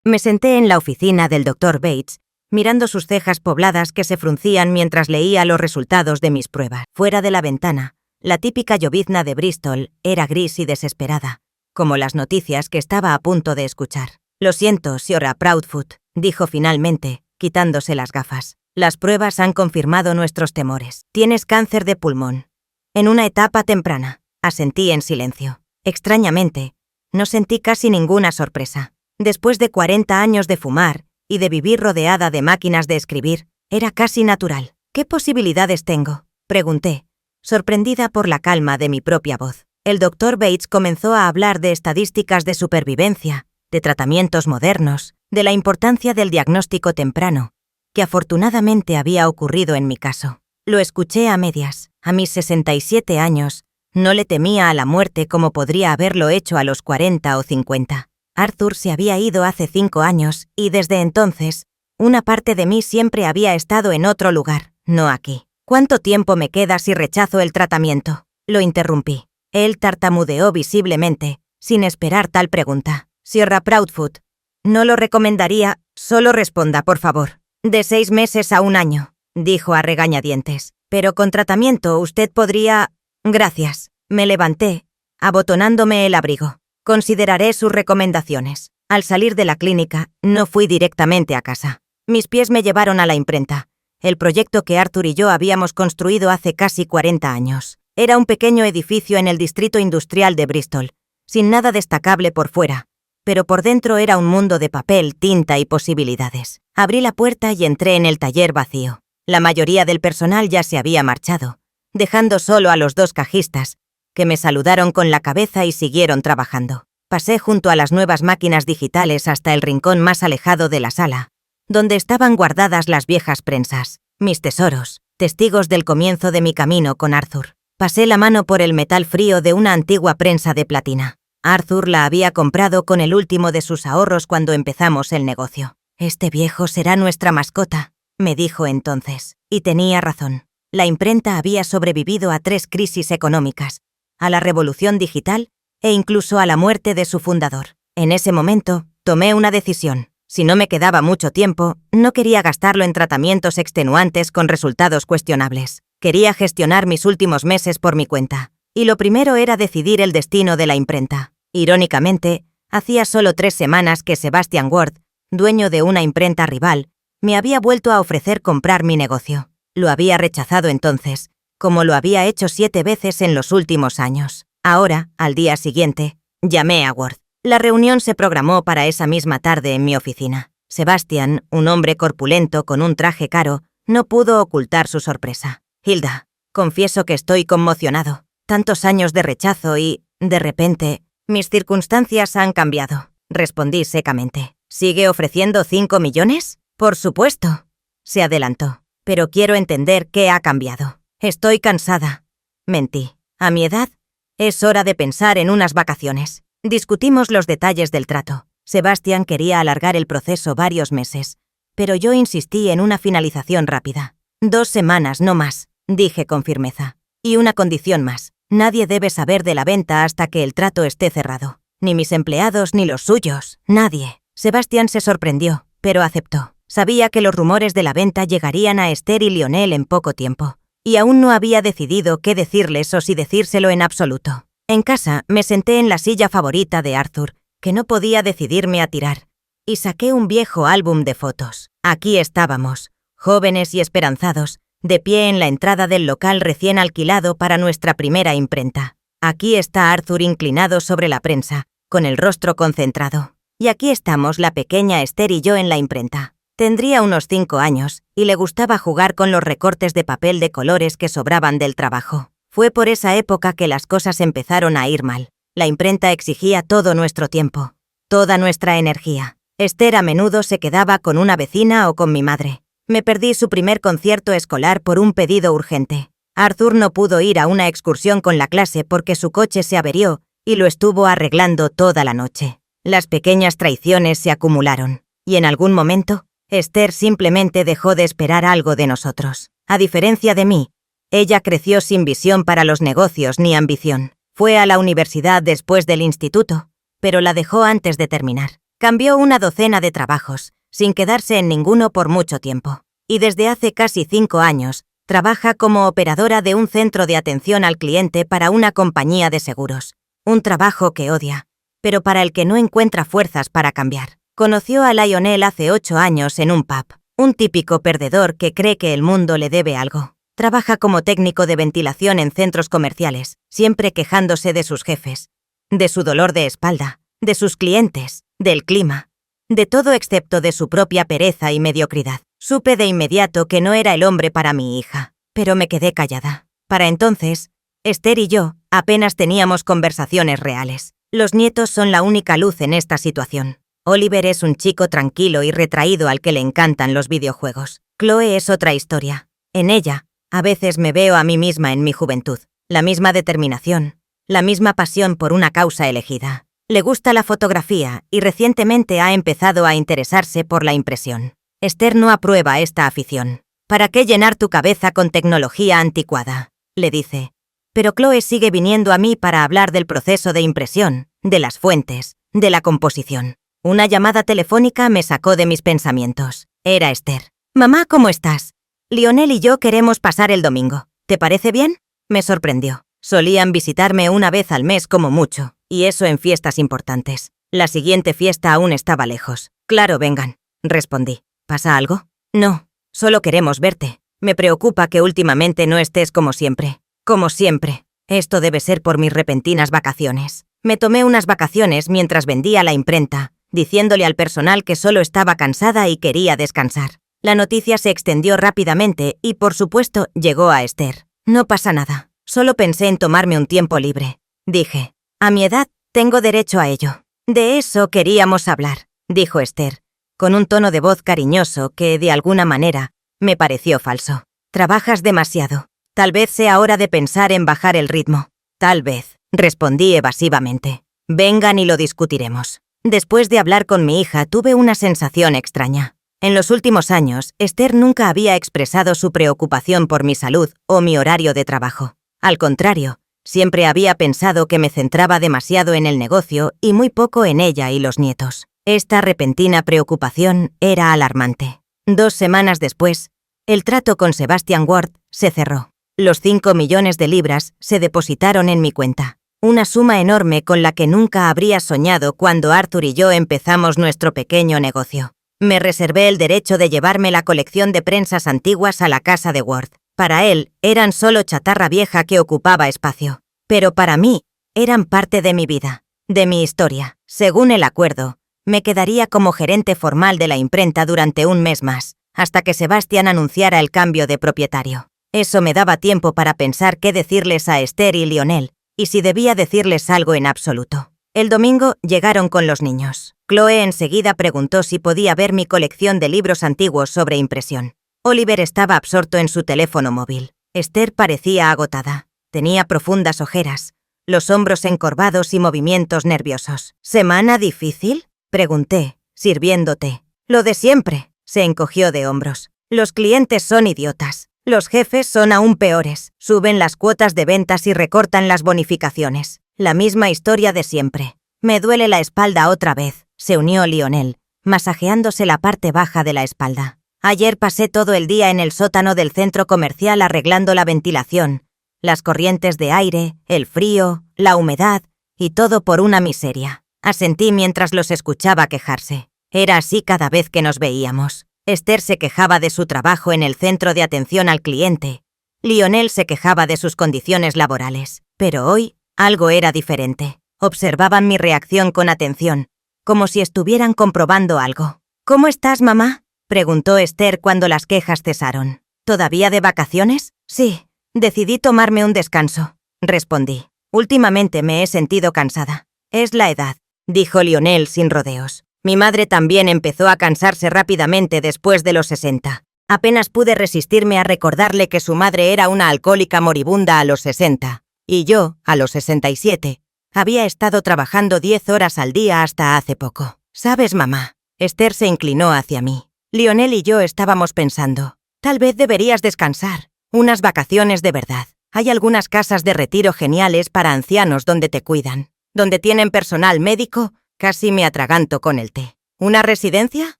Me senté en la oficina del Dr. Bates, mirando sus cejas pobladas que se fruncían mientras leía los resultados de mis pruebas. Fuera de la ventana, la típica llovizna de Bristol era gris y desesperada, como las noticias que estaba a punto de escuchar. «Lo siento, Sra. Proudfoot», dijo finalmente, quitándose las gafas. «Las pruebas han confirmado nuestros temores. Tienes cáncer de pulmón. En una etapa temprana», asentí en silencio. Extrañamente, no sentí casi ninguna sorpresa. Después de 40 años de fumar y de vivir rodeada de máquinas de escribir, era casi natural. «¿Qué posibilidades tengo?», pregunté, sorprendida por la calma de mi propia voz. El Dr. Bates comenzó a hablar de estadísticas de supervivencia, de tratamientos modernos, de la importancia del diagnóstico temprano, que afortunadamente había ocurrido en mi caso. Lo escuché a medias. A mis 67 años, no le temía a la muerte como podría haberlo hecho a los 40 o 50. Arthur se había ido hace 5 años y desde entonces, una parte de mí siempre había estado en otro lugar, no aquí. «¿Cuánto tiempo me queda si rechazo el tratamiento?», lo interrumpí. Él tartamudeó visiblemente, sin esperar tal pregunta. «Sra. Proudfoot, no lo recomendaría, solo responda, por favor». «De 6 meses a 1 año», dijo a regañadientes. «Pero con tratamiento usted podría...» «Gracias». Me levanté, abotonándome el abrigo. «Consideraré sus recomendaciones». Al salir de la clínica, no fui directamente a casa. Mis pies me llevaron a la imprenta, el proyecto que Arthur y yo habíamos construido hace casi 40 años. Era un pequeño edificio en el distrito industrial de Bristol, sin nada destacable por fuera, pero por dentro era un mundo de papel, tinta y posibilidades. Abrí la puerta y entré en el taller vacío. La mayoría del personal ya se había marchado, dejando solo a los 2 cajistas, que me saludaron con la cabeza y siguieron trabajando. Pasé junto a las nuevas máquinas digitales hasta el rincón más alejado de la sala, donde estaban guardadas las viejas prensas, mis tesoros, testigos del comienzo de mi camino con Arthur. Pasé la mano por el metal frío de una antigua prensa de platina. Arthur la había comprado con el último de sus ahorros cuando empezamos el negocio. «Este viejo será nuestra mascota», me dijo entonces. Y tenía razón. La imprenta había sobrevivido a 3 crisis económicas, a la revolución digital e incluso a la muerte de su fundador. En ese momento, tomé una decisión. Si no me quedaba mucho tiempo, no quería gastarlo en tratamientos extenuantes con resultados cuestionables. Quería gestionar mis últimos meses por mi cuenta. Y lo primero era decidir el destino de la imprenta. Irónicamente, hacía solo 3 semanas que Sebastian Ward, dueño de una imprenta rival, me había vuelto a ofrecer comprar mi negocio. Lo había rechazado entonces, como lo había hecho 7 veces en los últimos años. Ahora, al día siguiente, llamé a Ward. La reunión se programó para esa misma tarde en mi oficina. Sebastian, un hombre corpulento con un traje caro, no pudo ocultar su sorpresa. «Hilda, confieso que estoy conmocionado. Tantos años de rechazo y, de repente, mis circunstancias han cambiado», respondí secamente. «¿Sigue ofreciendo 5 millones? Por supuesto», se adelantó. «Pero quiero entender qué ha cambiado». «Estoy cansada», mentí. «A mi edad, es hora de pensar en unas vacaciones». Discutimos los detalles del trato. Sebastian quería alargar el proceso varios meses, pero yo insistí en una finalización rápida. 2 semanas, no más, dije con firmeza. Y una condición más. Nadie debe saber de la venta hasta que el trato esté cerrado. Ni mis empleados ni los suyos. Nadie. Sebastian se sorprendió, pero aceptó. Sabía que los rumores de la venta llegarían a Esther y Lionel en poco tiempo, y aún no había decidido qué decirles o si decírselo en absoluto. En casa me senté en la silla favorita de Arthur, que no podía decidirme a tirar, y saqué un viejo álbum de fotos. Aquí estábamos, jóvenes y esperanzados, de pie en la entrada del local recién alquilado para nuestra primera imprenta. Aquí está Arthur inclinado sobre la prensa, con el rostro concentrado. Y aquí estamos la pequeña Esther y yo en la imprenta. Tendría unos 5 años, y le gustaba jugar con los recortes de papel de colores que sobraban del trabajo. Fue por esa época que las cosas empezaron a ir mal. La imprenta exigía todo nuestro tiempo, toda nuestra energía. Esther a menudo se quedaba con una vecina o con mi madre. Me perdí su primer concierto escolar por un pedido urgente. Arthur no pudo ir a una excursión con la clase porque su coche se averió y lo estuvo arreglando toda la noche. Las pequeñas traiciones se acumularon, y en algún momento, Esther simplemente dejó de esperar algo de nosotros. A diferencia de mí, ella creció sin visión para los negocios ni ambición. Fue a la universidad después del instituto, pero la dejó antes de terminar. Cambió una docena de trabajos, sin quedarse en ninguno por mucho tiempo. Y desde hace casi 5 años, trabaja como operadora de un centro de atención al cliente para una compañía de seguros. Un trabajo que odia, pero para el que no encuentra fuerzas para cambiar. Conoció a Lionel hace 8 años en un pub. Un típico perdedor que cree que el mundo le debe algo. Trabaja como técnico de ventilación en centros comerciales, siempre quejándose de sus jefes, de su dolor de espalda, de sus clientes, del clima, de todo excepto de su propia pereza y mediocridad. Supe de inmediato que no era el hombre para mi hija, pero me quedé callada. Para entonces, Esther y yo apenas teníamos conversaciones reales. Los nietos son la única luz en esta situación. Oliver es un chico tranquilo y retraído al que le encantan los videojuegos. Chloe es otra historia. En ella, a veces me veo a mí misma en mi juventud. La misma determinación, la misma pasión por una causa elegida. Le gusta la fotografía y recientemente ha empezado a interesarse por la impresión. Esther no aprueba esta afición. ¿Para qué llenar tu cabeza con tecnología anticuada?, le dice. Pero Chloe sigue viniendo a mí para hablar del proceso de impresión, de las fuentes, de la composición. Una llamada telefónica me sacó de mis pensamientos. Era Esther. «Mamá, ¿cómo estás? Lionel y yo queremos pasar el domingo. ¿Te parece bien?», me sorprendió. Solían visitarme una vez al mes como mucho, y eso en fiestas importantes. La siguiente fiesta aún estaba lejos. «Claro, vengan», respondí. «¿Pasa algo?». «No, solo queremos verte. Me preocupa que últimamente no estés como siempre». «Como siempre. Esto debe ser por mis repentinas vacaciones. Me tomé unas vacaciones mientras vendía la imprenta, diciéndole al personal que solo estaba cansada y quería descansar». La noticia se extendió rápidamente y, por supuesto, llegó a Esther. «No pasa nada. Solo pensé en tomarme un tiempo libre», dije. «A mi edad, tengo derecho a ello». «De eso queríamos hablar», dijo Esther, con un tono de voz cariñoso que, de alguna manera, me pareció falso. «Trabajas demasiado. Tal vez sea hora de pensar en bajar el ritmo». «Tal vez», respondí evasivamente. «Vengan y lo discutiremos». Después de hablar con mi hija, tuve una sensación extraña. En los últimos años, Esther nunca había expresado su preocupación por mi salud o mi horario de trabajo. Al contrario, siempre había pensado que me centraba demasiado en el negocio y muy poco en ella y los nietos. Esta repentina preocupación era alarmante. 2 semanas después, el trato con Sebastian Ward se cerró. Los 5 millones de libras se depositaron en mi cuenta. Una suma enorme con la que nunca habría soñado cuando Arthur y yo empezamos nuestro pequeño negocio. Me reservé el derecho de llevarme la colección de prensas antiguas a la casa de Ward. Para él, eran solo chatarra vieja que ocupaba espacio. Pero para mí, eran parte de mi vida, de mi historia. Según el acuerdo, me quedaría como gerente formal de la imprenta durante 1 mes más, hasta que Sebastian anunciara el cambio de propietario. Eso me daba tiempo para pensar qué decirles a Esther y Lionel, y si debía decirles algo en absoluto. El domingo llegaron con los niños. Chloe enseguida preguntó si podía ver mi colección de libros antiguos sobre impresión. Oliver estaba absorto en su teléfono móvil. Esther parecía agotada. Tenía profundas ojeras, los hombros encorvados y movimientos nerviosos. «¿Semana difícil?», pregunté, sirviendo té. «Lo de siempre», se encogió de hombros. «Los clientes son idiotas. Los jefes son aún peores. Suben las cuotas de ventas y recortan las bonificaciones. La misma historia de siempre». «Me duele la espalda otra vez», se unió Lionel, masajeándose la parte baja de la espalda. «Ayer pasé todo el día en el sótano del centro comercial arreglando la ventilación, las corrientes de aire, el frío, la humedad, y todo por una miseria». Asentí mientras los escuchaba quejarse. Era así cada vez que nos veíamos. Esther se quejaba de su trabajo en el centro de atención al cliente. Lionel se quejaba de sus condiciones laborales. Pero hoy, algo era diferente. Observaban mi reacción con atención, como si estuvieran comprobando algo. «¿Cómo estás, mamá?», preguntó Esther cuando las quejas cesaron. «¿Todavía de vacaciones?». «Sí, decidí tomarme un descanso», respondí. «Últimamente me he sentido cansada». «Es la edad», dijo Lionel sin rodeos. «Mi madre también empezó a cansarse rápidamente después de los 60. Apenas pude resistirme a recordarle que su madre era una alcohólica moribunda a los 60, y yo, a los 67, había estado trabajando 10 horas al día hasta hace poco. «¿Sabes, mamá?». Esther se inclinó hacia mí. Lionel y yo estábamos pensando, tal vez deberías descansar. Unas vacaciones de verdad. Hay algunas casas de retiro geniales para ancianos donde te cuidan, donde tienen personal médico. Casi me atraganto con el té. ¿Una residencia?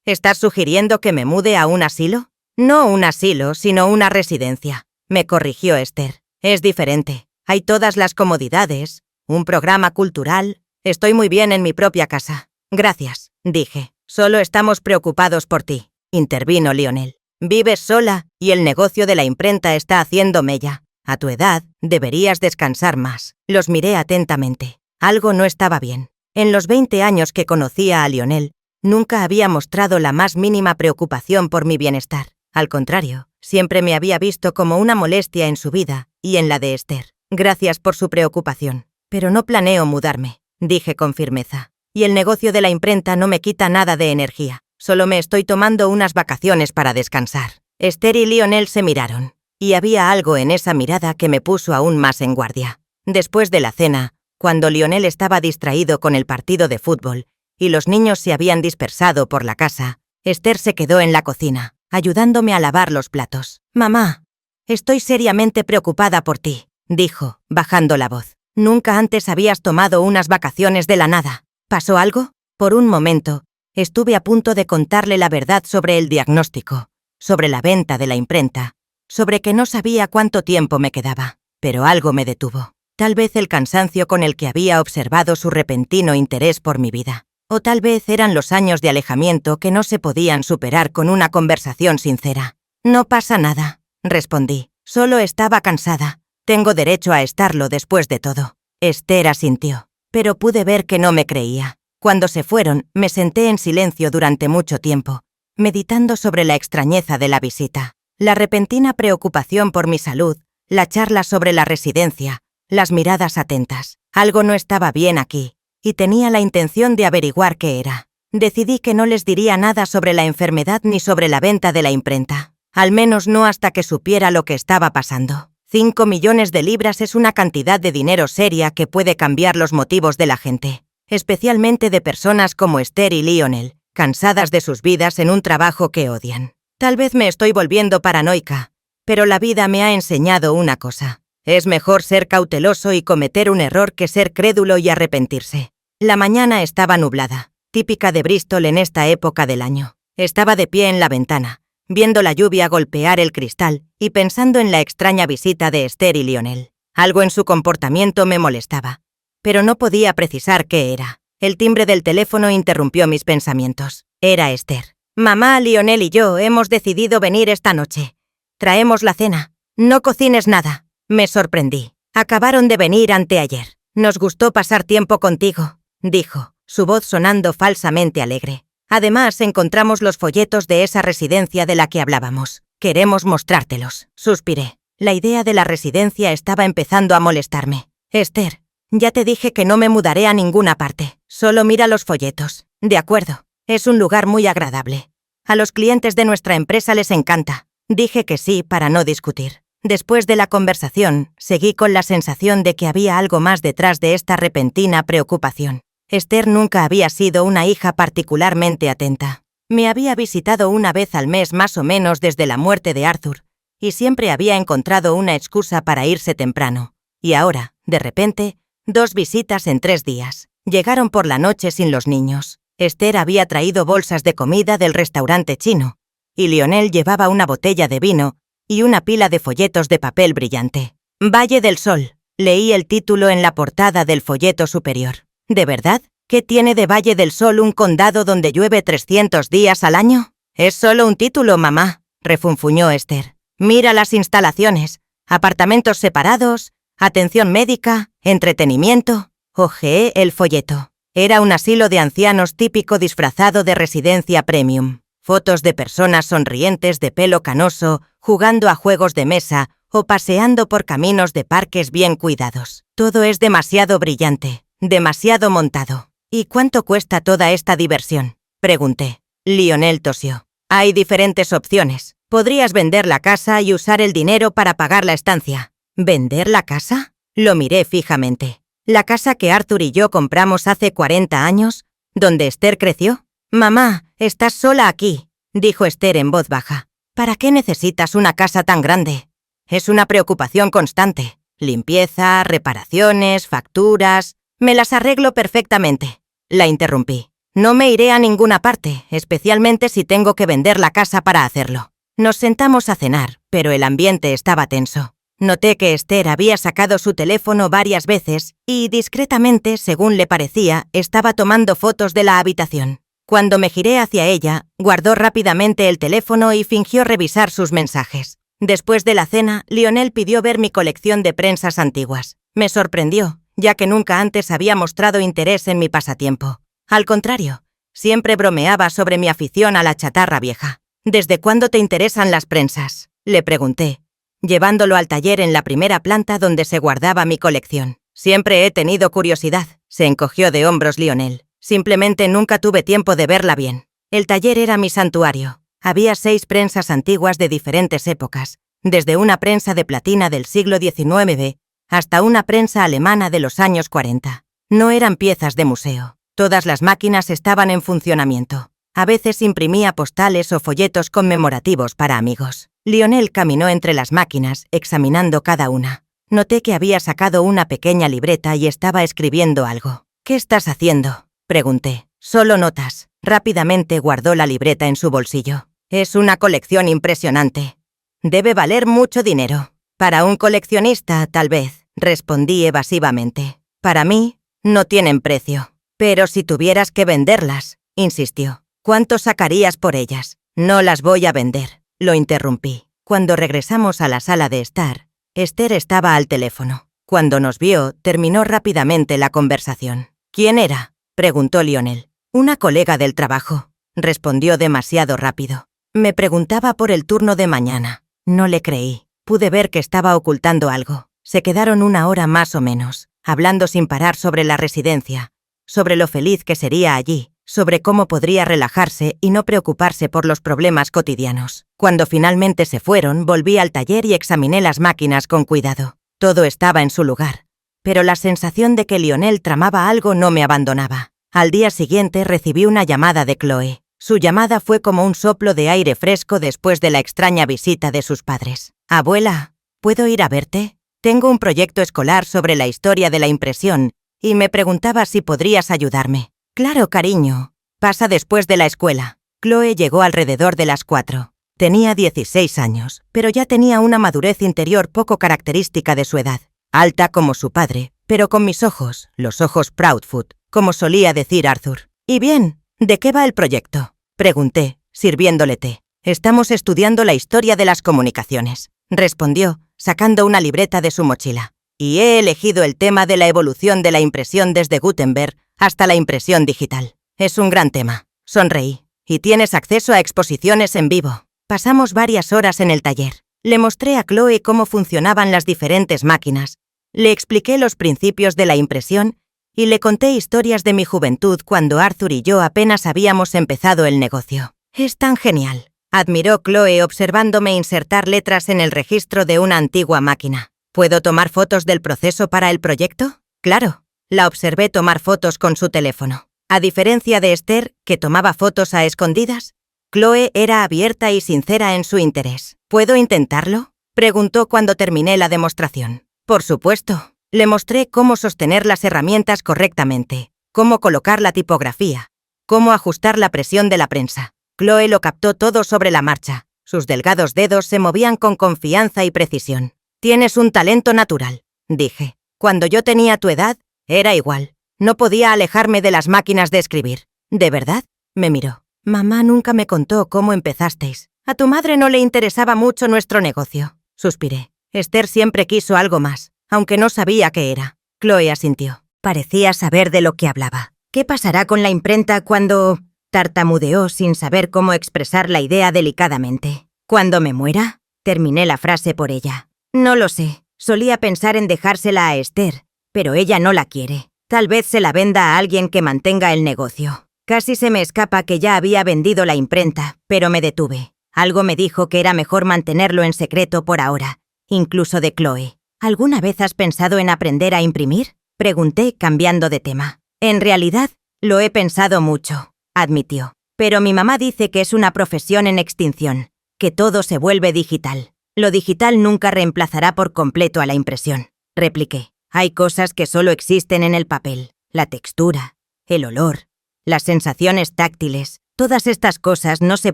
¿Estás sugiriendo que me mude a un asilo? No un asilo, sino una residencia, me corrigió Esther. Es diferente. Hay todas las comodidades, un programa cultural. Estoy muy bien en mi propia casa. Gracias, dije. Solo estamos preocupados por ti, intervino Lionel. Vives sola y el negocio de la imprenta está haciendo mella. A tu edad, deberías descansar más. Los miré atentamente. Algo no estaba bien. En los 20 años que conocía a Lionel, nunca había mostrado la más mínima preocupación por mi bienestar. Al contrario, siempre me había visto como una molestia en su vida y en la de Esther. Gracias por su preocupación. Pero no planeo mudarme, dije con firmeza. Y el negocio de la imprenta no me quita nada de energía. Solo me estoy tomando unas vacaciones para descansar. Esther y Lionel se miraron, y había algo en esa mirada que me puso aún más en guardia. Después de la cena, cuando Lionel estaba distraído con el partido de fútbol y los niños se habían dispersado por la casa, Esther se quedó en la cocina, ayudándome a lavar los platos. «Mamá, estoy seriamente preocupada por ti», dijo, bajando la voz. «Nunca antes habías tomado unas vacaciones de la nada. ¿Pasó algo?» Por un momento, estuve a punto de contarle la verdad sobre el diagnóstico, sobre la venta de la imprenta, sobre que no sabía cuánto tiempo me quedaba. Pero algo me detuvo. Tal vez el cansancio con el que había observado su repentino interés por mi vida. O tal vez eran los años de alejamiento que no se podían superar con una conversación sincera. «No pasa nada», respondí. «Solo estaba cansada. Tengo derecho a estarlo después de todo». Esther asintió, pero pude ver que no me creía. Cuando se fueron, me senté en silencio durante mucho tiempo, meditando sobre la extrañeza de la visita, la repentina preocupación por mi salud, la charla sobre la residencia, las miradas atentas. Algo no estaba bien aquí, y tenía la intención de averiguar qué era. Decidí que no les diría nada sobre la enfermedad ni sobre la venta de la imprenta, al menos no hasta que supiera lo que estaba pasando. 5 millones de libras es una cantidad de dinero seria que puede cambiar los motivos de la gente, especialmente de personas como Esther y Lionel, cansadas de sus vidas en un trabajo que odian. Tal vez me estoy volviendo paranoica, pero la vida me ha enseñado una cosa. Es mejor ser cauteloso y cometer un error que ser crédulo y arrepentirse. La mañana estaba nublada, típica de Bristol en esta época del año. Estaba de pie en la ventana, viendo la lluvia golpear el cristal y pensando en la extraña visita de Esther y Lionel. Algo en su comportamiento me molestaba, pero no podía precisar qué era. El timbre del teléfono interrumpió mis pensamientos. Era Esther. «Mamá, Lionel y yo hemos decidido venir esta noche. Traemos la cena. No cocines nada». Me sorprendí. «Acabaron de venir anteayer. Nos gustó pasar tiempo contigo», dijo, su voz sonando falsamente alegre. «Además, encontramos los folletos de esa residencia de la que hablábamos. Queremos mostrártelos», suspiré. La idea de la residencia estaba empezando a molestarme. «Esther, ya te dije que no me mudaré a ninguna parte. Solo mira los folletos». «De acuerdo. Es un lugar muy agradable. A los clientes de nuestra empresa les encanta». Dije que sí para no discutir. Después de la conversación, seguí con la sensación de que había algo más detrás de esta repentina preocupación. Esther nunca había sido una hija particularmente atenta. Me había visitado una vez al mes más o menos desde la muerte de Arthur, y siempre había encontrado una excusa para irse temprano. Y ahora, de repente, 2 visitas en 3 días. Llegaron por la noche sin los niños. Esther había traído bolsas de comida del restaurante chino, y Lionel llevaba una botella de vino y una pila de folletos de papel brillante. «Valle del Sol», leí el título en la portada del folleto superior. «¿De verdad? ¿Qué tiene de Valle del Sol un condado donde llueve 300 días al año?» «Es solo un título, mamá», refunfuñó Esther. «Mira las instalaciones. Apartamentos separados, atención médica, entretenimiento». Hojeé el folleto. Era un asilo de ancianos típico disfrazado de residencia premium. Fotos de personas sonrientes de pelo canoso, jugando a juegos de mesa o paseando por caminos de parques bien cuidados. Todo es demasiado brillante, demasiado montado. «¿Y cuánto cuesta toda esta diversión?», pregunté. Lionel tosió. «Hay diferentes opciones. Podrías vender la casa y usar el dinero para pagar la estancia». «¿Vender la casa?». Lo miré fijamente. «¿La casa que Arthur y yo compramos hace 40 años? ¿Donde Esther creció?» «Mamá, estás sola aquí», dijo Esther en voz baja. «¿Para qué necesitas una casa tan grande?» «Es una preocupación constante. Limpieza, reparaciones, facturas. Me las arreglo perfectamente», la interrumpí. No me iré a ninguna parte, especialmente si tengo que vender la casa para hacerlo. Nos sentamos a cenar, pero el ambiente estaba tenso. Noté que Esther había sacado su teléfono varias veces y, discretamente, según le parecía, estaba tomando fotos de la habitación. Cuando me giré hacia ella, guardó rápidamente el teléfono y fingió revisar sus mensajes. Después de la cena, Lionel pidió ver mi colección de prensas antiguas. Me sorprendió, ya que nunca antes había mostrado interés en mi pasatiempo. Al contrario, siempre bromeaba sobre mi afición a la chatarra vieja. ¿Desde cuándo te interesan las prensas?, le pregunté, llevándolo al taller en la primera planta donde se guardaba mi colección. Siempre he tenido curiosidad, se encogió de hombros Lionel. Simplemente nunca tuve tiempo de verla bien. El taller era mi santuario. Había 6 prensas antiguas de diferentes épocas, desde una prensa de platina del siglo XIX hasta una prensa alemana de los años 40. No eran piezas de museo. Todas las máquinas estaban en funcionamiento. A veces imprimía postales o folletos conmemorativos para amigos. Lionel caminó entre las máquinas, examinando cada una. Noté que había sacado una pequeña libreta y estaba escribiendo algo. ¿Qué estás haciendo?, pregunté. Solo notas. Rápidamente guardó la libreta en su bolsillo. Es una colección impresionante. Debe valer mucho dinero. Para un coleccionista, tal vez, respondí evasivamente. Para mí, no tienen precio. Pero si tuvieras que venderlas, insistió. ¿Cuánto sacarías por ellas? No las voy a vender, lo interrumpí. Cuando regresamos a la sala de estar, Esther estaba al teléfono. Cuando nos vio, terminó rápidamente la conversación. ¿Quién era?, preguntó Lionel. Una colega del trabajo, respondió demasiado rápido. Me preguntaba por el turno de mañana. No le creí. Pude ver que estaba ocultando algo. Se quedaron 1 hora más o menos, hablando sin parar sobre la residencia, sobre lo feliz que sería allí, sobre cómo podría relajarse y no preocuparse por los problemas cotidianos. Cuando finalmente se fueron, volví al taller y examiné las máquinas con cuidado. Todo estaba en su lugar, pero la sensación de que Lionel tramaba algo no me abandonaba. Al día siguiente recibí una llamada de Chloe. Su llamada fue como un soplo de aire fresco después de la extraña visita de sus padres. «Abuela, ¿puedo ir a verte? Tengo un proyecto escolar sobre la historia de la impresión y me preguntaba si podrías ayudarme». «Claro, cariño. Pasa después de la escuela». Chloe llegó alrededor de las 4. Tenía 16 años, pero ya tenía una madurez interior poco característica de su edad. Alta como su padre, pero con mis ojos, los ojos Proudfoot, como solía decir Arthur. «¿Y bien? ¿De qué va el proyecto?», pregunté, sirviéndole té. «Estamos estudiando la historia de las comunicaciones», respondió, sacando una libreta de su mochila. «Y he elegido el tema de la evolución de la impresión desde Gutenberg hasta la impresión digital. Es un gran tema». Sonreí. «Y tienes acceso a exposiciones en vivo». Pasamos varias horas en el taller. Le mostré a Chloe cómo funcionaban las diferentes máquinas. Le expliqué los principios de la impresión y le conté historias de mi juventud cuando Arthur y yo apenas habíamos empezado el negocio. «Es tan genial», admiró Chloe observándome insertar letras en el registro de una antigua máquina. «¿Puedo tomar fotos del proceso para el proyecto?». «Claro». La observé tomar fotos con su teléfono. A diferencia de Esther, que tomaba fotos a escondidas, Chloe era abierta y sincera en su interés. «¿Puedo intentarlo?», preguntó cuando terminé la demostración. «Por supuesto». Le mostré cómo sostener las herramientas correctamente, cómo colocar la tipografía, cómo ajustar la presión de la prensa. Chloe lo captó todo sobre la marcha. Sus delgados dedos se movían con confianza y precisión. «Tienes un talento natural», dije. «Cuando yo tenía tu edad, era igual. No podía alejarme de las máquinas de escribir». «¿De verdad?», me miró. «Mamá nunca me contó cómo empezasteis. A tu madre no le interesaba mucho nuestro negocio», suspiré. «Esther siempre quiso algo más, aunque no sabía qué era». Chloe asintió. Parecía saber de lo que hablaba. «¿Qué pasará con la imprenta cuando...?» Tartamudeó sin saber cómo expresar la idea delicadamente. «¿Cuándo me muera?», terminé la frase por ella. «No lo sé. Solía pensar en dejársela a Esther, pero ella no la quiere. Tal vez se la venda a alguien que mantenga el negocio». Casi se me escapa que ya había vendido la imprenta, pero me detuve. Algo me dijo que era mejor mantenerlo en secreto por ahora, incluso de Chloe. «¿Alguna vez has pensado en aprender a imprimir?», pregunté, cambiando de tema. «En realidad, lo he pensado mucho», admitió. «Pero mi mamá dice que es una profesión en extinción, que todo se vuelve digital. Lo digital nunca reemplazará por completo a la impresión», repliqué. «Hay cosas que solo existen en el papel, la textura, el olor, las sensaciones táctiles, todas estas cosas no se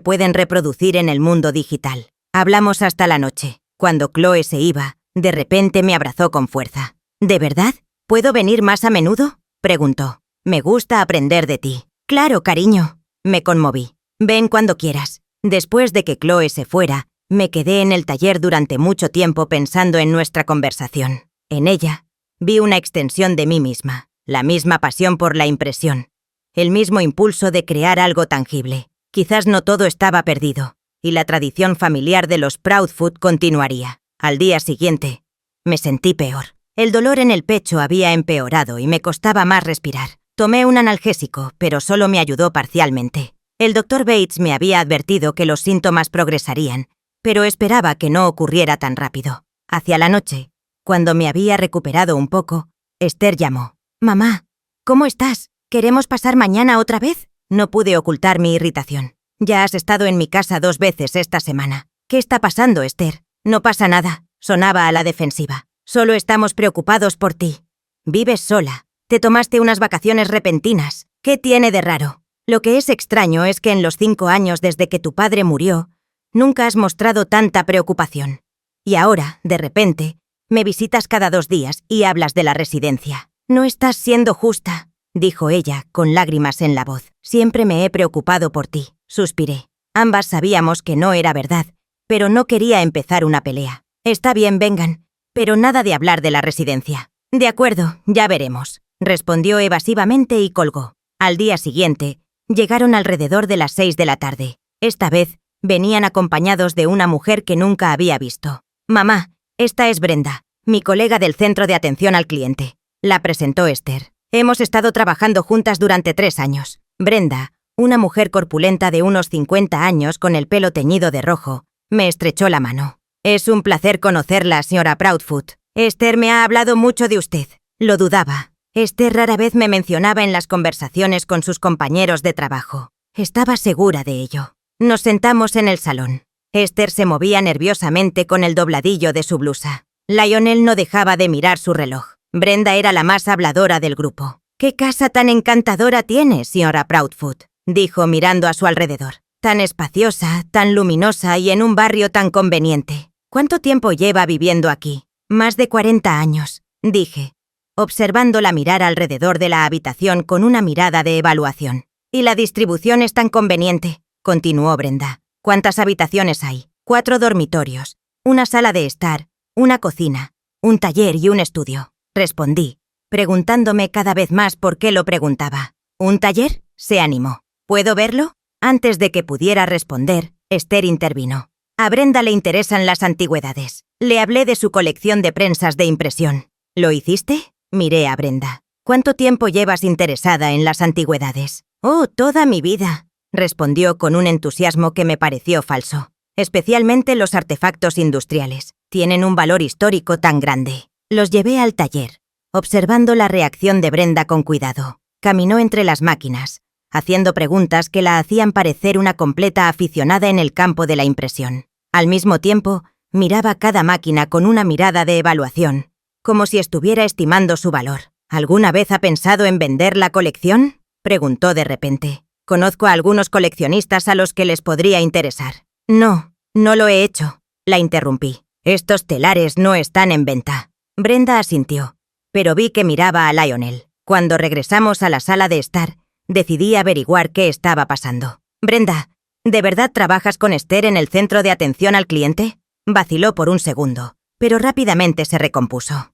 pueden reproducir en el mundo digital. Hablamos hasta la noche. Cuando Chloe se iba, de repente me abrazó con fuerza. ¿De verdad? ¿Puedo venir más a menudo?, preguntó. Me gusta aprender de ti. Claro, cariño. Me conmoví. Ven cuando quieras. Después de que Chloe se fuera, me quedé en el taller durante mucho tiempo pensando en nuestra conversación. En ella, vi una extensión de mí misma, la misma pasión por la impresión, el mismo impulso de crear algo tangible. Quizás no todo estaba perdido, y la tradición familiar de los Proudfoot continuaría. Al día siguiente, me sentí peor. El dolor en el pecho había empeorado y me costaba más respirar. Tomé un analgésico, pero solo me ayudó parcialmente. El Dr. Bates me había advertido que los síntomas progresarían, pero esperaba que no ocurriera tan rápido. Hacia la noche, cuando me había recuperado un poco, Esther llamó. «Mamá, ¿cómo estás? ¿Queremos pasar mañana otra vez?» No pude ocultar mi irritación. «Ya has estado en mi casa 2 veces esta semana. ¿Qué está pasando, Esther?» «No pasa nada», sonaba a la defensiva. «Solo estamos preocupados por ti. Vives sola. Te tomaste unas vacaciones repentinas. ¿Qué tiene de raro? Lo que es extraño es que en los 5 años desde que tu padre murió, nunca has mostrado tanta preocupación. Y ahora, de repente, me visitas cada 2 días y hablas de la residencia. No estás siendo justa», dijo ella, con lágrimas en la voz. «Siempre me he preocupado por ti», suspiré. Ambas sabíamos que no era verdad, pero no quería empezar una pelea. «Está bien, vengan, pero nada de hablar de la residencia». «De acuerdo, ya veremos», respondió evasivamente y colgó. Al día siguiente, llegaron alrededor de las 6 de la tarde. Esta vez, venían acompañados de una mujer que nunca había visto. «Mamá, esta es Brenda, mi colega del centro de atención al cliente», la presentó Esther. «Hemos estado trabajando juntas durante 3 años. Brenda, una mujer corpulenta de unos 50 años con el pelo teñido de rojo, me estrechó la mano. «Es un placer conocerla, señora Proudfoot. Esther me ha hablado mucho de usted». Lo dudaba. Esther rara vez me mencionaba en las conversaciones con sus compañeros de trabajo. Estaba segura de ello. Nos sentamos en el salón. Esther se movía nerviosamente con el dobladillo de su blusa. Lionel no dejaba de mirar su reloj. Brenda era la más habladora del grupo. «¿Qué casa tan encantadora tiene, señora Proudfoot?», dijo mirando a su alrededor. «Tan espaciosa, tan luminosa y en un barrio tan conveniente. ¿Cuánto tiempo lleva viviendo aquí?» «Más de 40 años», dije, observándola mirar alrededor de la habitación con una mirada de evaluación. «Y la distribución es tan conveniente», continuó Brenda. «¿Cuántas habitaciones hay?» 4 dormitorios, una sala de estar, una cocina, un taller y un estudio, respondí, preguntándome cada vez más por qué lo preguntaba. «¿Un taller?», se animó. «¿Puedo verlo?». Antes de que pudiera responder, Esther intervino. «A Brenda le interesan las antigüedades. Le hablé de su colección de prensas de impresión». «¿Lo hiciste?», miré a Brenda. «¿Cuánto tiempo llevas interesada en las antigüedades?». «Oh, toda mi vida», respondió con un entusiasmo que me pareció falso. «Especialmente los artefactos industriales. Tienen un valor histórico tan grande». Los llevé al taller, observando la reacción de Brenda con cuidado. Caminó entre las máquinas, haciendo preguntas que la hacían parecer una completa aficionada en el campo de la impresión. Al mismo tiempo, miraba cada máquina con una mirada de evaluación, como si estuviera estimando su valor. «¿Alguna vez ha pensado en vender la colección?», preguntó de repente. «Conozco a algunos coleccionistas a los que les podría interesar». «No, no lo he hecho», la interrumpí. «Estos telares no están en venta». Brenda asintió, pero vi que miraba a Lionel. Cuando regresamos a la sala de estar, decidí averiguar qué estaba pasando. «Brenda, ¿de verdad trabajas con Esther en el centro de atención al cliente?». Vaciló por un segundo, pero rápidamente se recompuso.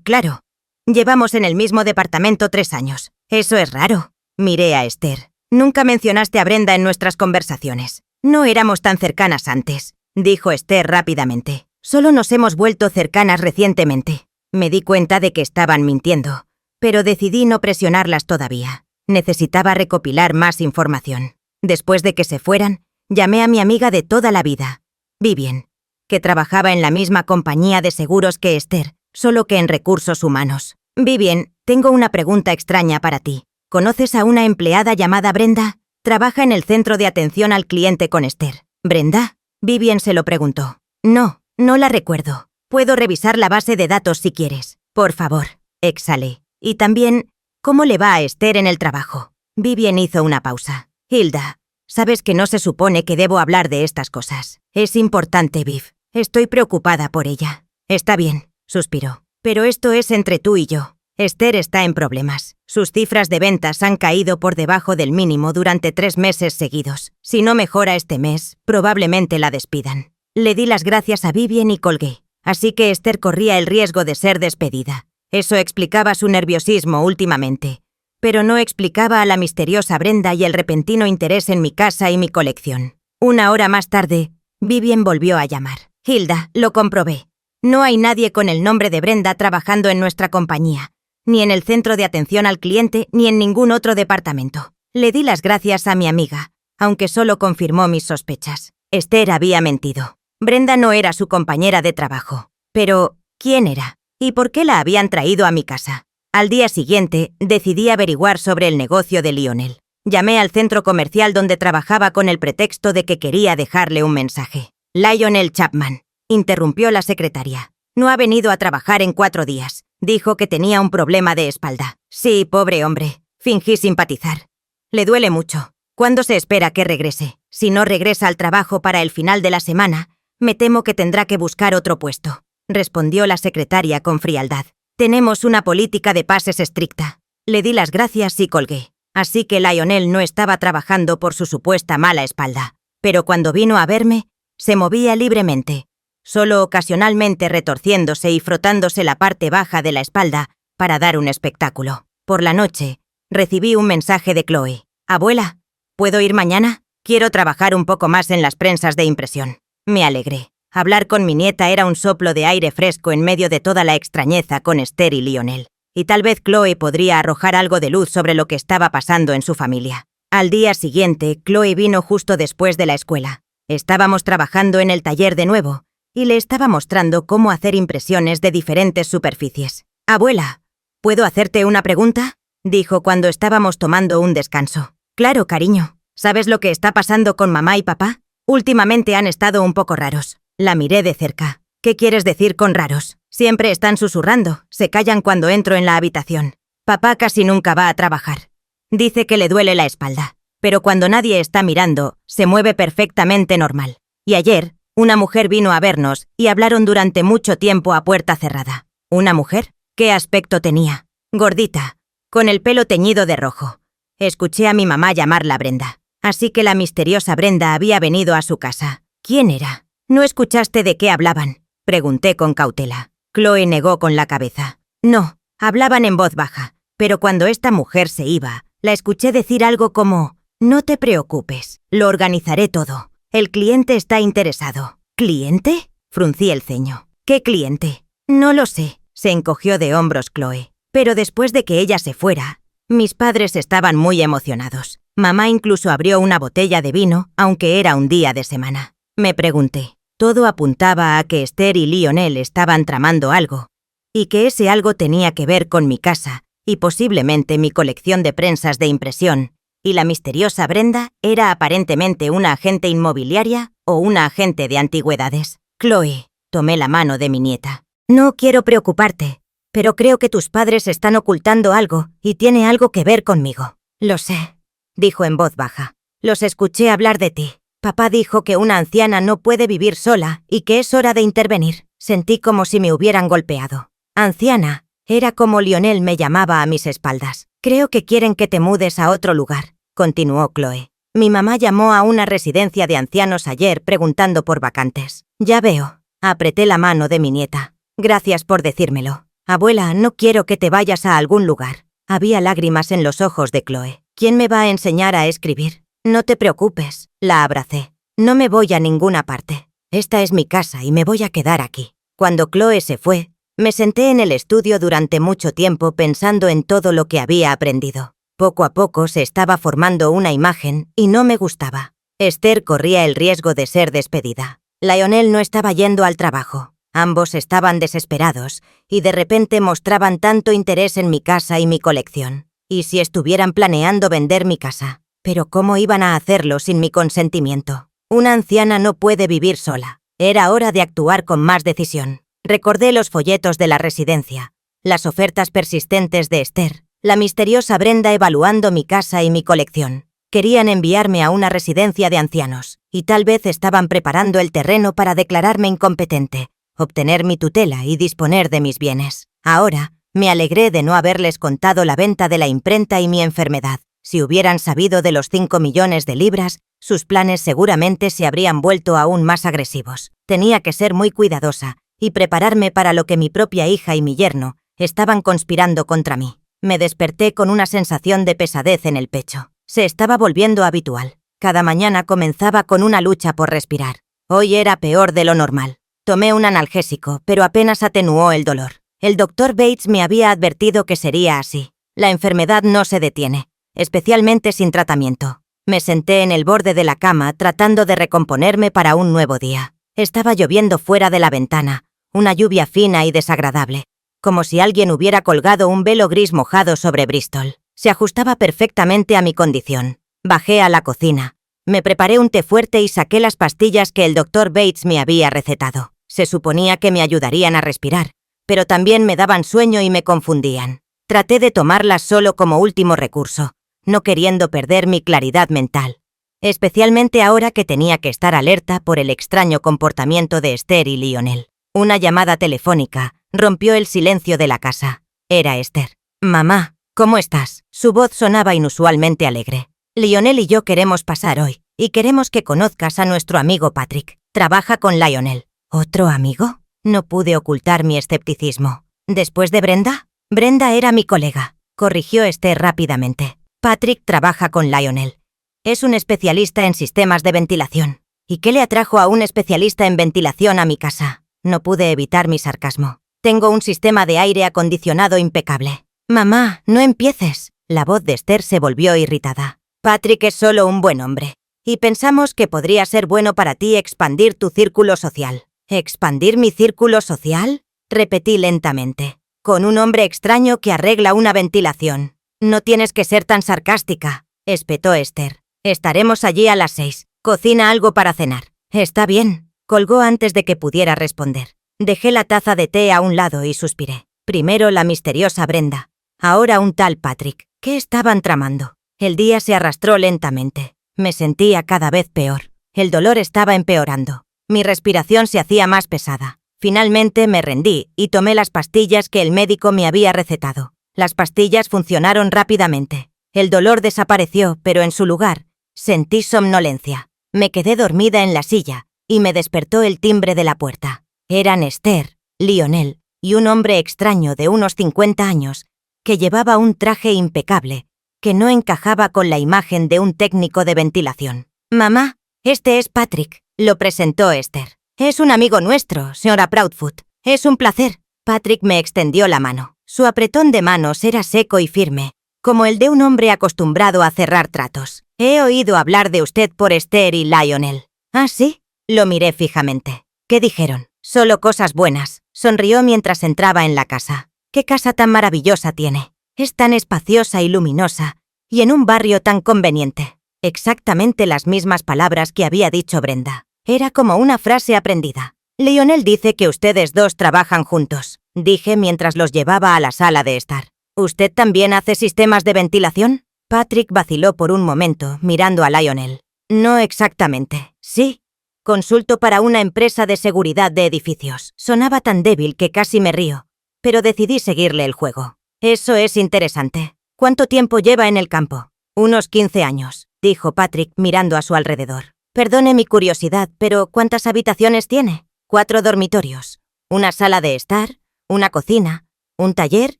Claro. Llevamos en el mismo departamento 3 años. Eso es raro». Miré a Esther. «Nunca mencionaste a Brenda en nuestras conversaciones. No éramos tan cercanas antes», dijo Esther rápidamente. «Solo nos hemos vuelto cercanas recientemente». Me di cuenta de que estaban mintiendo, pero decidí no presionarlas todavía. Necesitaba recopilar más información. Después de que se fueran, llamé a mi amiga de toda la vida, Vivien, que trabajaba en la misma compañía de seguros que Esther, solo que en recursos humanos. «Vivien, tengo una pregunta extraña para ti. ¿Conoces a una empleada llamada Brenda? Trabaja en el centro de atención al cliente con Esther». «¿Brenda?», Vivien se lo preguntó. «No, no la recuerdo. Puedo revisar la base de datos si quieres». «Por favor», exhalé. «Y también, ¿cómo le va a Esther en el trabajo?». Vivien hizo una pausa. Hilda, sabes que no se supone que debo hablar de estas cosas. Es importante, Viv. Estoy preocupada por ella. Está bien, suspiró. Pero esto es entre tú y yo. Esther está en problemas. Sus cifras de ventas han caído por debajo del mínimo durante 3 meses seguidos. Si no mejora este mes, probablemente la despidan. Le di las gracias a Vivien y colgué. Así que Esther corría el riesgo de ser despedida. Eso explicaba su nerviosismo últimamente. Pero no explicaba a la misteriosa Brenda y el repentino interés en mi casa y mi colección. 1 hora más tarde, Vivien volvió a llamar. Hilda, lo comprobé. No hay nadie con el nombre de Brenda trabajando en nuestra compañía, ni en el centro de atención al cliente, ni en ningún otro departamento. Le di las gracias a mi amiga, aunque solo confirmó mis sospechas. Esther había mentido. Brenda no era su compañera de trabajo. Pero, ¿quién era? ¿Y por qué la habían traído a mi casa? Al día siguiente, decidí averiguar sobre el negocio de Lionel. Llamé al centro comercial donde trabajaba con el pretexto de que quería dejarle un mensaje. Lionel Chapman, interrumpió la secretaria. No ha venido a trabajar en 4 días. Dijo que tenía un problema de espalda. Sí, pobre hombre. Fingí simpatizar. Le duele mucho. ¿Cuándo se espera que regrese? Si no regresa al trabajo para el final de la semana, me temo que tendrá que buscar otro puesto, respondió la secretaria con frialdad. Tenemos una política de pases estricta. Le di las gracias y colgué. Así que Lionel no estaba trabajando por su supuesta mala espalda. Pero cuando vino a verme, se movía libremente, solo ocasionalmente retorciéndose y frotándose la parte baja de la espalda para dar un espectáculo. Por la noche, recibí un mensaje de Chloe. Abuela, ¿puedo ir mañana? Quiero trabajar un poco más en las prensas de impresión. Me alegré. Hablar con mi nieta era un soplo de aire fresco en medio de toda la extrañeza con Esther y Lionel. Y tal vez Chloe podría arrojar algo de luz sobre lo que estaba pasando en su familia. Al día siguiente, Chloe vino justo después de la escuela. Estábamos trabajando en el taller de nuevo, y le estaba mostrando cómo hacer impresiones de diferentes superficies. Abuela, ¿puedo hacerte una pregunta? Dijo cuando estábamos tomando un descanso. Claro, cariño. ¿Sabes lo que está pasando con mamá y papá? Últimamente han estado un poco raros. La miré de cerca. ¿Qué quieres decir con raros? Siempre están susurrando, se callan cuando entro en la habitación. Papá casi nunca va a trabajar. Dice que le duele la espalda, pero cuando nadie está mirando, se mueve perfectamente normal. Y ayer, una mujer vino a vernos y hablaron durante mucho tiempo a puerta cerrada. ¿Una mujer? ¿Qué aspecto tenía? Gordita, con el pelo teñido de rojo. Escuché a mi mamá llamarla Brenda. Así que la misteriosa Brenda había venido a su casa. ¿Quién era? ¿No escuchaste de qué hablaban? Pregunté con cautela. Chloe negó con la cabeza. No, hablaban en voz baja, pero cuando esta mujer se iba, la escuché decir algo como: no te preocupes, lo organizaré todo. El cliente está interesado. ¿Cliente? Fruncí el ceño. ¿Qué cliente? No lo sé, se encogió de hombros Chloe. Pero después de que ella se fuera, mis padres estaban muy emocionados. Mamá incluso abrió una botella de vino, aunque era un día de semana. Me pregunté. Todo apuntaba a que Esther y Lionel estaban tramando algo, y que ese algo tenía que ver con mi casa y posiblemente mi colección de prensas de impresión, y la misteriosa Brenda era aparentemente una agente inmobiliaria o una agente de antigüedades. Chloe, tomé la mano de mi nieta. No quiero preocuparte, pero creo que tus padres están ocultando algo y tiene algo que ver conmigo. Lo sé, dijo en voz baja. Los escuché hablar de ti. Papá dijo que una anciana no puede vivir sola y que es hora de intervenir. Sentí como si me hubieran golpeado. Anciana, era como Lionel me llamaba a mis espaldas. Creo que quieren que te mudes a otro lugar, continuó Chloe. Mi mamá llamó a una residencia de ancianos ayer preguntando por vacantes. Ya veo. Apreté la mano de mi nieta. Gracias por decírmelo. Abuela, no quiero que te vayas a algún lugar. Había lágrimas en los ojos de Chloe. ¿Quién me va a enseñar a escribir? No te preocupes, la abracé. No me voy a ninguna parte. Esta es mi casa y me voy a quedar aquí. Cuando Chloe se fue, me senté en el estudio durante mucho tiempo pensando en todo lo que había aprendido. Poco a poco se estaba formando una imagen y no me gustaba. Esther corría el riesgo de ser despedida. Lionel no estaba yendo al trabajo. Ambos estaban desesperados y de repente mostraban tanto interés en mi casa y mi colección. ¿Y si estuvieran planeando vender mi casa? Pero ¿cómo iban a hacerlo sin mi consentimiento? Una anciana no puede vivir sola. Era hora de actuar con más decisión. Recordé los folletos de la residencia, las ofertas persistentes de Esther La misteriosa Brenda evaluando mi casa y mi colección. Querían enviarme a una residencia de ancianos, y tal vez estaban preparando el terreno para declararme incompetente, obtener mi tutela y disponer de mis bienes. Ahora, me alegré de no haberles contado la venta de la imprenta y mi enfermedad. Si hubieran sabido de los 5 millones de libras, sus planes seguramente se habrían vuelto aún más agresivos. Tenía que ser muy cuidadosa y prepararme para lo que mi propia hija y mi yerno estaban conspirando contra mí. Me desperté con una sensación de pesadez en el pecho. Se estaba volviendo habitual. Cada mañana comenzaba con una lucha por respirar. Hoy era peor de lo normal. Tomé un analgésico, pero apenas atenuó el dolor. El doctor Bates me había advertido que sería así. La enfermedad no se detiene, especialmente sin tratamiento. Me senté en el borde de la cama tratando de recomponerme para un nuevo día. Estaba lloviendo fuera de la ventana, una lluvia fina y desagradable, como si alguien hubiera colgado un velo gris mojado sobre Bristol. Se ajustaba perfectamente a mi condición. Bajé a la cocina. Me preparé un té fuerte y saqué las pastillas que el doctor Bates me había recetado. Se suponía que me ayudarían a respirar, pero también me daban sueño y me confundían. Traté de tomarlas solo como último recurso, no queriendo perder mi claridad mental, especialmente ahora que tenía que estar alerta por el extraño comportamiento de Esther y Lionel. Una llamada telefónica rompió el silencio de la casa. Era Esther. «Mamá, ¿cómo estás?». Su voz sonaba inusualmente alegre. «Lionel y yo queremos pasar hoy, y queremos que conozcas a nuestro amigo Patrick. Trabaja con Lionel». «¿Otro amigo?». No pude ocultar mi escepticismo. «¿Después de Brenda?». «Brenda era mi colega», corrigió Esther rápidamente. «Patrick trabaja con Lionel. Es un especialista en sistemas de ventilación». «¿Y qué le atrajo a un especialista en ventilación a mi casa?». No pude evitar mi sarcasmo. «Tengo un sistema de aire acondicionado impecable». «Mamá, no empieces». La voz de Esther se volvió irritada. «Patrick es solo un buen hombre. Y pensamos que podría ser bueno para ti expandir tu círculo social». «¿Expandir mi círculo social?», repetí lentamente. «Con un hombre extraño que arregla una ventilación». «No tienes que ser tan sarcástica», espetó Esther. «Estaremos allí a las 6. Cocina algo para cenar». «Está bien», colgó antes de que pudiera responder. Dejé la taza de té a un lado y suspiré. Primero la misteriosa Brenda, ahora un tal Patrick. ¿Qué estaban tramando? El día se arrastró lentamente. Me sentía cada vez peor. El dolor estaba empeorando. Mi respiración se hacía más pesada. Finalmente me rendí y tomé las pastillas que el médico me había recetado. Las pastillas funcionaron rápidamente. El dolor desapareció, pero en su lugar sentí somnolencia. Me quedé dormida en la silla y me despertó el timbre de la puerta. Eran Esther, Lionel y un hombre extraño de unos 50 años que llevaba un traje impecable que no encajaba con la imagen de un técnico de ventilación. «Mamá, este es Patrick», lo presentó Esther. «Es un amigo nuestro, señora Proudfoot. Es un placer». Patrick me extendió la mano. Su apretón de manos era seco y firme, como el de un hombre acostumbrado a cerrar tratos. «He oído hablar de usted por Esther y Lionel». «¿Ah, sí?». Lo miré fijamente. «¿Qué dijeron?». «Solo cosas buenas», sonrió mientras entraba en la casa. «¿Qué casa tan maravillosa tiene? Es tan espaciosa y luminosa, y en un barrio tan conveniente». Exactamente las mismas palabras que había dicho Brenda. Era como una frase aprendida. «Lionel dice que ustedes dos trabajan juntos», dije mientras los llevaba a la sala de estar. «¿Usted también hace sistemas de ventilación?». Patrick vaciló por un momento, mirando a Lionel. «No exactamente. Sí. Consulto para una empresa de seguridad de edificios». Sonaba tan débil que casi me río, pero decidí seguirle el juego. «Eso es interesante. ¿Cuánto tiempo lleva en el campo?». «Unos 15 años», dijo Patrick mirando a su alrededor. «Perdone mi curiosidad, pero ¿cuántas habitaciones tiene?». «4 dormitorios, una sala de estar, una cocina, un taller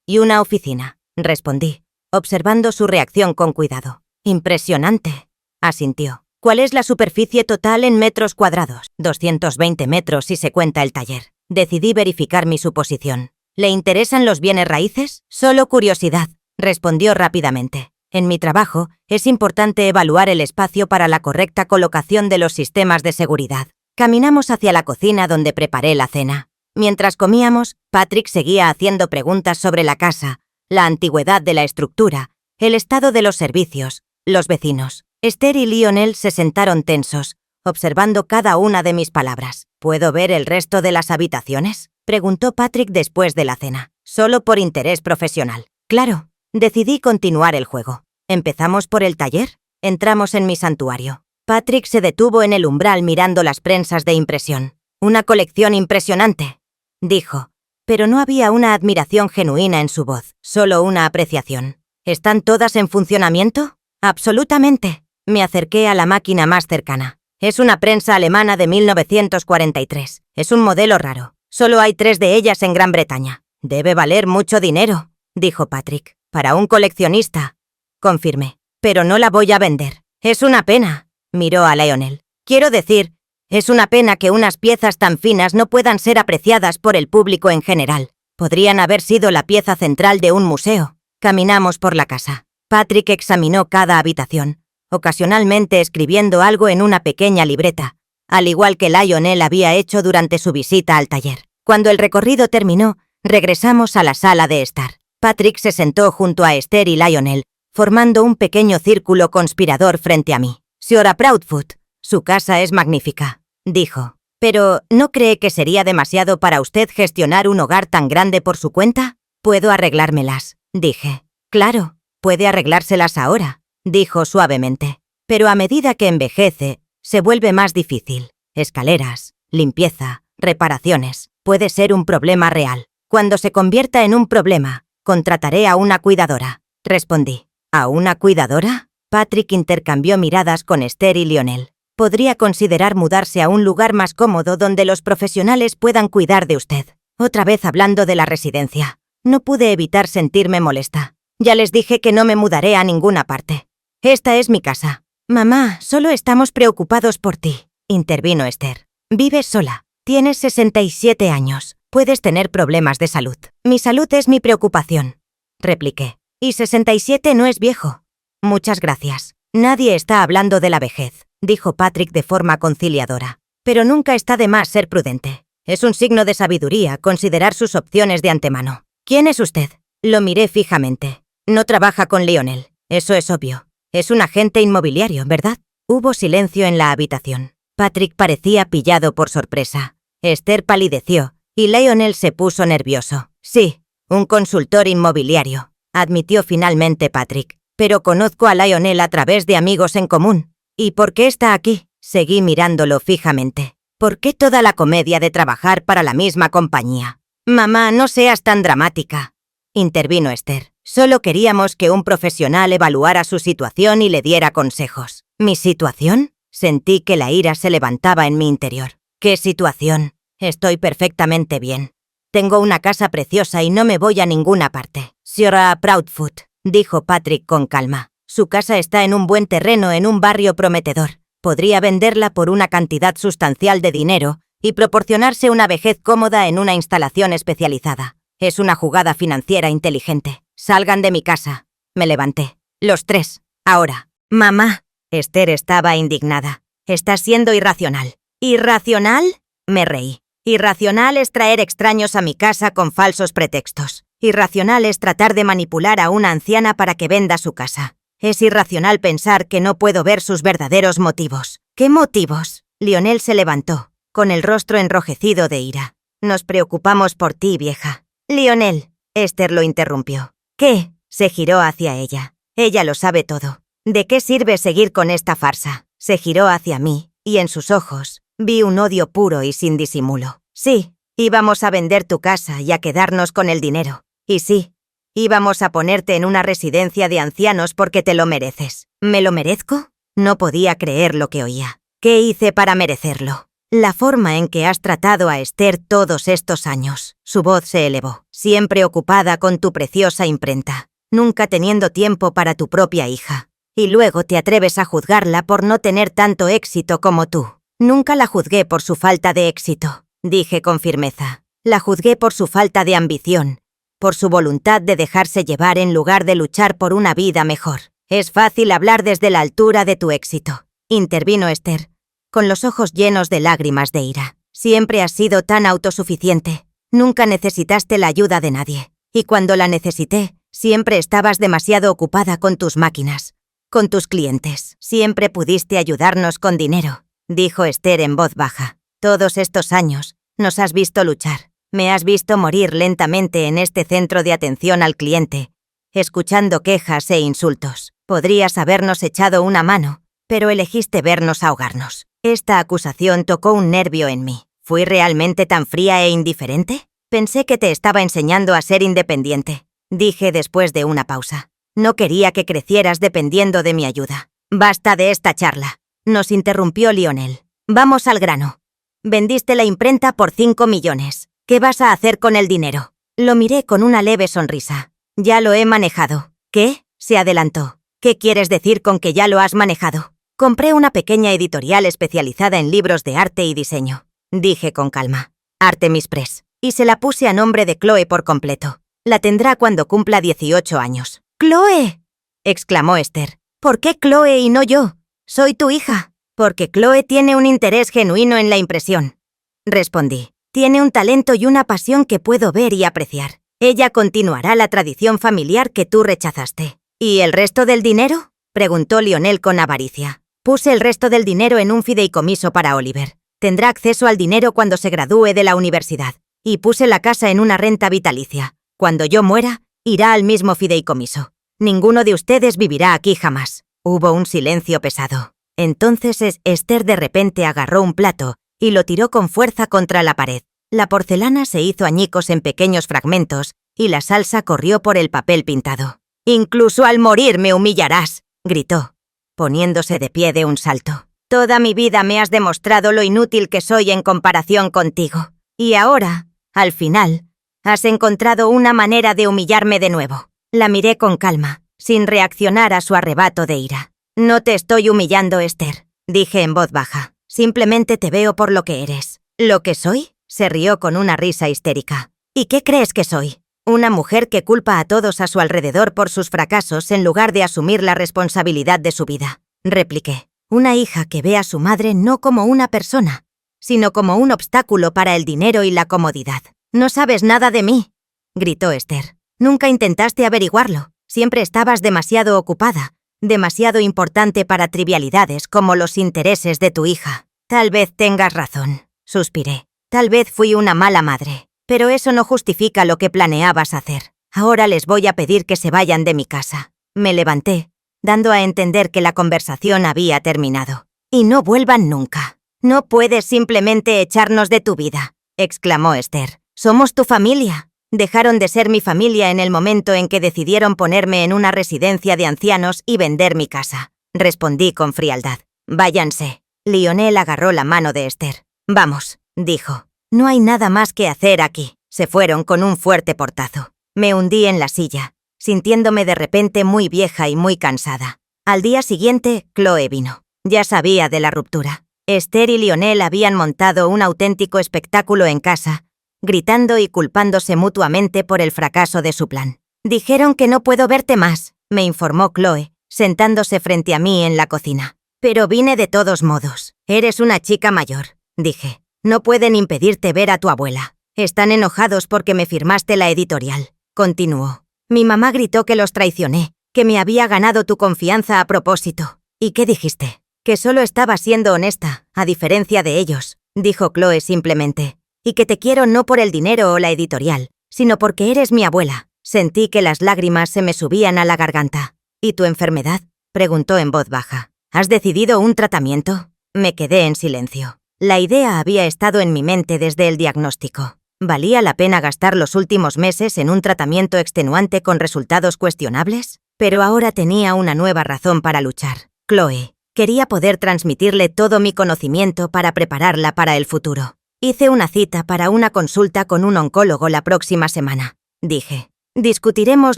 y una oficina», respondí, observando su reacción con cuidado. «Impresionante», asintió. «¿Cuál es la superficie total en metros cuadrados?». 220 metros si se cuenta el taller. Decidí verificar mi suposición. «¿Le interesan los bienes raíces?». «Solo curiosidad», respondió rápidamente. «En mi trabajo es importante evaluar el espacio para la correcta colocación de los sistemas de seguridad». Caminamos hacia la cocina donde preparé la cena. Mientras comíamos, Patrick seguía haciendo preguntas sobre la casa, la antigüedad de la estructura, el estado de los servicios, los vecinos. Esther y Lionel se sentaron tensos, observando cada una de mis palabras. «¿Puedo ver el resto de las habitaciones?», preguntó Patrick después de la cena. «Solo por interés profesional». «Claro». Decidí continuar el juego. ¿Empezamos por el taller? Entramos en mi santuario. Patrick se detuvo en el umbral mirando las prensas de impresión. «Una colección impresionante», dijo, pero no había una admiración genuina en su voz, solo una apreciación. ¿Están todas en funcionamiento? Absolutamente. Me acerqué a la máquina más cercana. Es una prensa alemana de 1943. Es un modelo raro. Solo hay 3 de ellas en Gran Bretaña. Debe valer mucho dinero, dijo Patrick. Para un coleccionista. Confirmé. Pero no la voy a vender. Es una pena. Miró a Lionel. Quiero decir, es una pena que unas piezas tan finas no puedan ser apreciadas por el público en general. Podrían haber sido la pieza central de un museo. Caminamos por la casa. Patrick examinó cada habitación, ocasionalmente escribiendo algo en una pequeña libreta, al igual que Lionel había hecho durante su visita al taller. Cuando el recorrido terminó, regresamos a la sala de estar. Patrick se sentó junto a Esther y Lionel, formando un pequeño círculo conspirador frente a mí. «Señora Proudfoot, su casa es magnífica», dijo. «Pero, ¿no cree que sería demasiado para usted gestionar un hogar tan grande por su cuenta?» «Puedo arreglármelas», dije. «Claro, puede arreglárselas ahora», dijo suavemente. «Pero a medida que envejece, se vuelve más difícil. Escaleras, limpieza, reparaciones. Puede ser un problema real. Cuando se convierta en un problema, contrataré a una cuidadora», respondí. «¿A una cuidadora?» Patrick intercambió miradas con Esther y Lionel. «Podría considerar mudarse a un lugar más cómodo donde los profesionales puedan cuidar de usted». Otra vez hablando de la residencia. No pude evitar sentirme molesta. Ya les dije que no me mudaré a ninguna parte. Esta es mi casa. «Mamá, solo estamos preocupados por ti», intervino Esther. «Vives sola. Tienes 67 años. Puedes tener problemas de salud». «Mi salud es mi preocupación», repliqué. «Y 67 no es viejo». «Muchas gracias. Nadie está hablando de la vejez», dijo Patrick de forma conciliadora. «Pero nunca está de más ser prudente. Es un signo de sabiduría considerar sus opciones de antemano». «¿Quién es usted?» Lo miré fijamente. «No trabaja con Lionel. Eso es obvio. Es un agente inmobiliario, ¿verdad?» Hubo silencio en la habitación. Patrick parecía pillado por sorpresa. Esther palideció y Lionel se puso nervioso. «Sí, un consultor inmobiliario», admitió finalmente Patrick. «Pero conozco a Lionel a través de amigos en común». «¿Y por qué está aquí?» Seguí mirándolo fijamente. «¿Por qué toda la comedia de trabajar para la misma compañía?» «Mamá, no seas tan dramática», intervino Esther. «Solo queríamos que un profesional evaluara su situación y le diera consejos». ¿Mi situación? Sentí que la ira se levantaba en mi interior. ¿Qué situación? Estoy perfectamente bien. Tengo una casa preciosa y no me voy a ninguna parte. «Señora Proudfoot», dijo Patrick con calma. «Su casa está en un buen terreno en un barrio prometedor. Podría venderla por una cantidad sustancial de dinero y proporcionarse una vejez cómoda en una instalación especializada. Es una jugada financiera inteligente. Salgan de mi casa». Me levanté. «Los 3. Ahora». «Mamá». Esther estaba indignada. «Estás siendo irracional». «¿Irracional?», me reí. «Irracional es traer extraños a mi casa con falsos pretextos. Irracional es tratar de manipular a una anciana para que venda su casa. Es irracional pensar que no puedo ver sus verdaderos motivos». «¿Qué motivos?». Lionel se levantó, con el rostro enrojecido de ira. «Nos preocupamos por ti, vieja». «Lionel», Esther lo interrumpió. «¿Qué?». Se giró hacia ella. «Ella lo sabe todo. ¿De qué sirve seguir con esta farsa?». Se giró hacia mí, y en sus ojos vi un odio puro y sin disimulo. «Sí, íbamos a vender tu casa y a quedarnos con el dinero. Y sí, íbamos a ponerte en una residencia de ancianos porque te lo mereces». «¿Me lo merezco?». No podía creer lo que oía. «¿Qué hice para merecerlo?». «La forma en que has tratado a Esther todos estos años». Su voz se elevó. «Siempre ocupada con tu preciosa imprenta, nunca teniendo tiempo para tu propia hija. Y luego te atreves a juzgarla por no tener tanto éxito como tú». «Nunca la juzgué por su falta de éxito», dije con firmeza. «La juzgué por su falta de ambición, por su voluntad de dejarse llevar en lugar de luchar por una vida mejor». «Es fácil hablar desde la altura de tu éxito», intervino Esther, con los ojos llenos de lágrimas de ira. «Siempre has sido tan autosuficiente. Nunca necesitaste la ayuda de nadie. Y cuando la necesité, siempre estabas demasiado ocupada con tus máquinas, con tus clientes. Siempre pudiste ayudarnos con dinero», dijo Esther en voz baja. «Todos estos años nos has visto luchar. Me has visto morir lentamente en este centro de atención al cliente, escuchando quejas e insultos. Podrías habernos echado una mano, pero elegiste vernos ahogarnos. Esta acusación tocó un nervio en mí. ¿Fui realmente tan fría e indiferente? Pensé que te estaba enseñando a ser independiente, dije después de una pausa. No quería que crecieras dependiendo de mi ayuda. Basta de esta charla, nos interrumpió Lionel. Vamos al grano. Vendiste la imprenta por 5 millones. ¿Qué vas a hacer con el dinero? Lo miré con una leve sonrisa. Ya lo he manejado. ¿Qué? Se adelantó. ¿Qué quieres decir con que ya lo has manejado? Compré una pequeña editorial especializada en libros de arte y diseño, dije con calma. Artemis Press. Y se la puse a nombre de Chloe por completo. La tendrá cuando cumpla 18 años. ¡Chloe!, exclamó Esther. ¿Por qué Chloe y no yo? Soy tu hija. Porque Chloe tiene un interés genuino en la impresión, respondí. Tiene un talento y una pasión que puedo ver y apreciar. Ella continuará la tradición familiar que tú rechazaste. ¿Y el resto del dinero?, preguntó Lionel con avaricia. Puse el resto del dinero en un fideicomiso para Oliver. Tendrá acceso al dinero cuando se gradúe de la universidad. Y puse la casa en una renta vitalicia. Cuando yo muera, irá al mismo fideicomiso. Ninguno de ustedes vivirá aquí jamás. Hubo un silencio pesado. Entonces Esther de repente agarró un plato y lo tiró con fuerza contra la pared. La porcelana se hizo añicos en pequeños fragmentos y la salsa corrió por el papel pintado. «Incluso al morir me humillarás», gritó, poniéndose de pie de un salto. «Toda mi vida me has demostrado lo inútil que soy en comparación contigo. Y ahora, al final, has encontrado una manera de humillarme de nuevo». La miré con calma, sin reaccionar a su arrebato de ira. «No te estoy humillando, Esther», dije en voz baja. «Simplemente te veo por lo que eres». «¿Lo que soy?», se rió con una risa histérica. «¿Y qué crees que soy? Una mujer que culpa a todos a su alrededor por sus fracasos en lugar de asumir la responsabilidad de su vida», repliqué. «Una hija que ve a su madre no como una persona, sino como un obstáculo para el dinero y la comodidad». «No sabes nada de mí», gritó Esther. «Nunca intentaste averiguarlo. Siempre estabas demasiado ocupada, demasiado importante para trivialidades como los intereses de tu hija». «Tal vez tengas razón», suspiré. «Tal vez fui una mala madre. Pero eso no justifica lo que planeabas hacer. Ahora les voy a pedir que se vayan de mi casa». Me levanté, dando a entender que la conversación había terminado. «Y no vuelvan nunca. No puedes simplemente echarnos de tu vida», exclamó Esther. «Somos tu familia». «Dejaron de ser mi familia en el momento en que decidieron ponerme en una residencia de ancianos y vender mi casa», respondí con frialdad. «Váyanse». Lionel agarró la mano de Esther. «Vamos», dijo. «No hay nada más que hacer aquí». Se fueron con un fuerte portazo. Me hundí en la silla, sintiéndome de repente muy vieja y muy cansada. Al día siguiente, Chloe vino. Ya sabía de la ruptura. Esther y Lionel habían montado un auténtico espectáculo en casa, gritando y culpándose mutuamente por el fracaso de su plan. «Dijeron que no puedo verte más», me informó Chloe, sentándose frente a mí en la cocina. «Pero vine de todos modos. Eres una chica mayor», dije. «No pueden impedirte ver a tu abuela. Están enojados porque me firmaste la editorial», continuó. «Mi mamá gritó que los traicioné, que me había ganado tu confianza a propósito». «¿Y qué dijiste?» «Que solo estaba siendo honesta, a diferencia de ellos», dijo Chloe simplemente. «Y que te quiero no por el dinero o la editorial, sino porque eres mi abuela». Sentí que las lágrimas se me subían a la garganta. «¿Y tu enfermedad?», preguntó en voz baja. «¿Has decidido un tratamiento?». Me quedé en silencio. La idea había estado en mi mente desde el diagnóstico. ¿Valía la pena gastar los últimos meses en un tratamiento extenuante con resultados cuestionables? Pero ahora tenía una nueva razón para luchar. Chloe. Quería poder transmitirle todo mi conocimiento para prepararla para el futuro. «Hice una cita para una consulta con un oncólogo la próxima semana», dije. «Discutiremos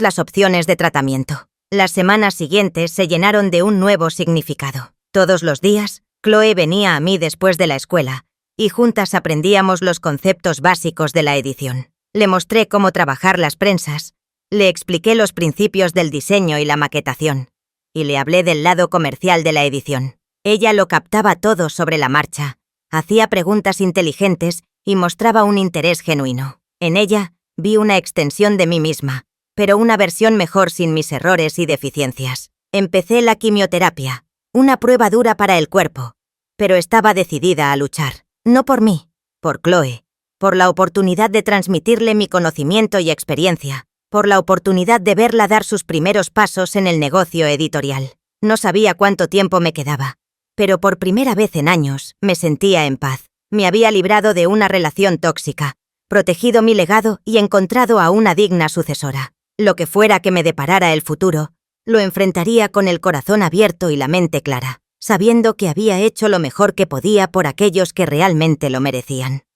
las opciones de tratamiento». Las semanas siguientes se llenaron de un nuevo significado. Todos los días, Chloe venía a mí después de la escuela, y juntas aprendíamos los conceptos básicos de la edición. Le mostré cómo trabajar las prensas, le expliqué los principios del diseño y la maquetación, y le hablé del lado comercial de la edición. Ella lo captaba todo sobre la marcha, hacía preguntas inteligentes y mostraba un interés genuino. En ella, vi una extensión de mí misma, pero una versión mejor sin mis errores y deficiencias. Empecé la quimioterapia, una prueba dura para el cuerpo, pero estaba decidida a luchar. No por mí, por Chloe, por la oportunidad de transmitirle mi conocimiento y experiencia, por la oportunidad de verla dar sus primeros pasos en el negocio editorial. No sabía cuánto tiempo me quedaba, pero por primera vez en años me sentía en paz. Me había librado de una relación tóxica, protegido mi legado y encontrado a una digna sucesora. Lo que fuera que me deparara el futuro, lo enfrentaría con el corazón abierto y la mente clara, sabiendo que había hecho lo mejor que podía por aquellos que realmente lo merecían.